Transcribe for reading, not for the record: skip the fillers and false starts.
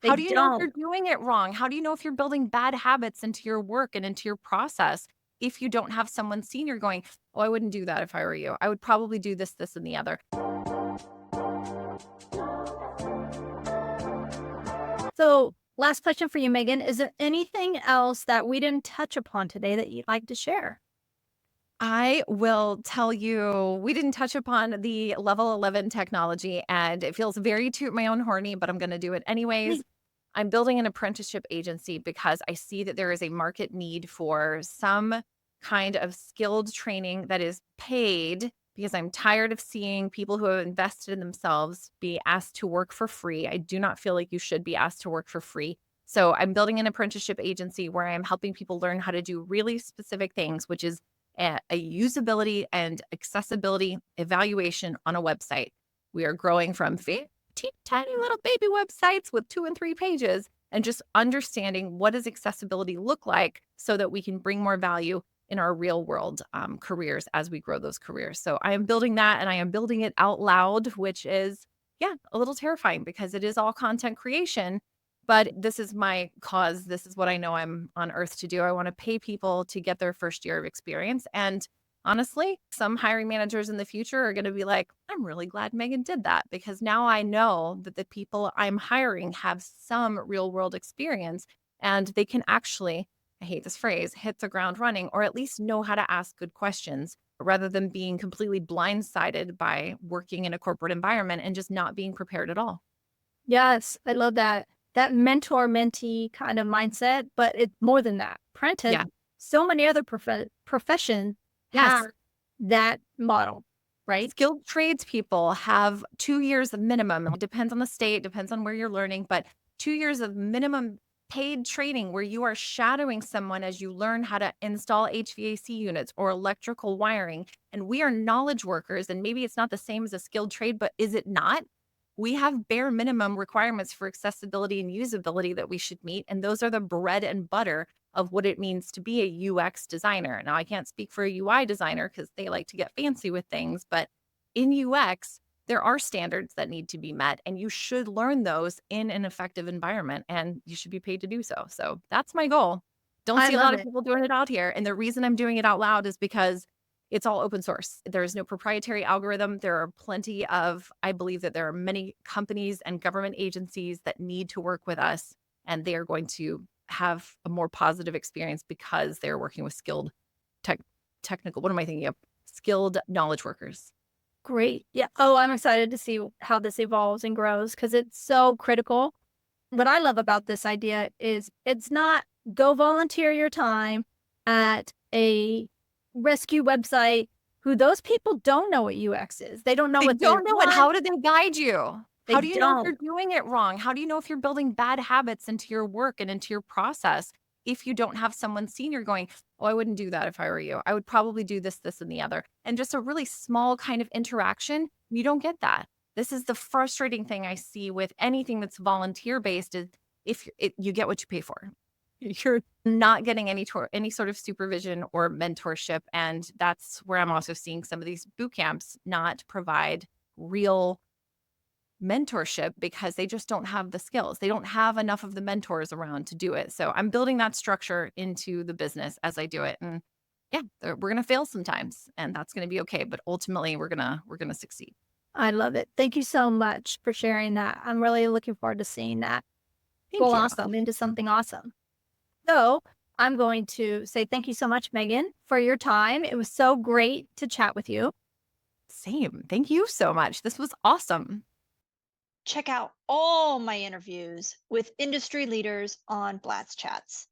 They How do you know if you're don't. doing it wrong? How do you know if you're building bad habits into your work and into your process if you don't have someone senior going, "Oh, I wouldn't do that if I were you. I would probably do this, this, and the other." So, last question for you, Megan. Is there anything else that we didn't touch upon today that you'd like to share? I will tell you, we didn't touch upon the level 11 technology, and it feels very toot my own horny, but I'm going to do it anyways. Please. I'm building an apprenticeship agency because I see that there is a market need for some kind of skilled training that is paid because I'm tired of seeing people who have invested in themselves be asked to work for free. I do not feel like you should be asked to work for free. So I'm building an apprenticeship agency where I'm helping people learn how to do really specific things, which is a usability and accessibility evaluation on a website. We are growing from teeny tiny little baby websites with 2 and 3 pages and just understanding what does accessibility look like so that we can bring more value in our real world careers as we grow those careers. So I am building that and I am building it out loud, which is, yeah, a little terrifying because it is all content creation. But this is my cause. This is what I know I'm on earth to do. I want to pay people to get their first year of experience. And honestly, some hiring managers in the future are going to be like, I'm really glad Megan did that because now I know that the people I'm hiring have some real world experience and they can actually, I hate this phrase, hit the ground running or at least know how to ask good questions rather than being completely blindsided by working in a corporate environment and just not being prepared at all. Yes, I love that. That mentor-mentee kind of mindset, but it's more than that. Apprentice, Yeah. so many other professions have Yes. that model, right? Skilled tradespeople have 2 years of minimum. It depends on the state, depends on where you're learning, but 2 years of minimum paid training where you are shadowing someone as you learn how to install HVAC units or electrical wiring. And we are knowledge workers, and maybe it's not the same as a skilled trade, but is it not? We have bare minimum requirements for accessibility and usability that we should meet. And those are the bread and butter of what it means to be a UX designer. Now, I can't speak for a UI designer because they like to get fancy with things, but in UX, there are standards that need to be met, and you should learn those in an effective environment, and you should be paid to do so. So that's my goal. Don't I see a love lot of it. people doing it out here. And the reason I'm doing it out loud is because it's all open source. There is no proprietary algorithm. There are plenty of, I believe that there are many companies and government agencies that need to work with us, and they are going to have a more positive experience because they're working with skilled tech, technical, what am I thinking of? Skilled knowledge workers. Great. Yeah. Oh, I'm excited to see how this evolves and grows because it's so critical. What I love about this idea is it's not go volunteer your time at a rescue website who those people don't know what UX is. They don't know They what they don't know it. want. How do they guide you? They How do you know if you're don't. doing it wrong? How do you know if you're building bad habits into your work and into your process if you don't have someone senior going, "Oh, I wouldn't do that if I were you. I would probably do this, this, and the other." And just a really small kind of interaction, you don't get that. This is the frustrating thing I see with anything that's volunteer based is if you get what you pay for. You're not getting any sort of supervision or mentorship, and that's where I'm also seeing some of these boot camps not provide real mentorship because they just don't have the skills. They don't have enough of the mentors around to do it. So I'm building that structure into the business as I do it, and yeah, we're gonna fail sometimes, and that's gonna be okay. But ultimately, we're gonna succeed. I love it. Thank you so much for sharing that. I'm really looking forward to seeing that go Thank you. awesome into something awesome. So I'm going to say thank you so much, Megan, for your time. It was so great to chat with you. Same. Thank you so much. This was awesome. Check out all my interviews with industry leaders on BlatzChatz.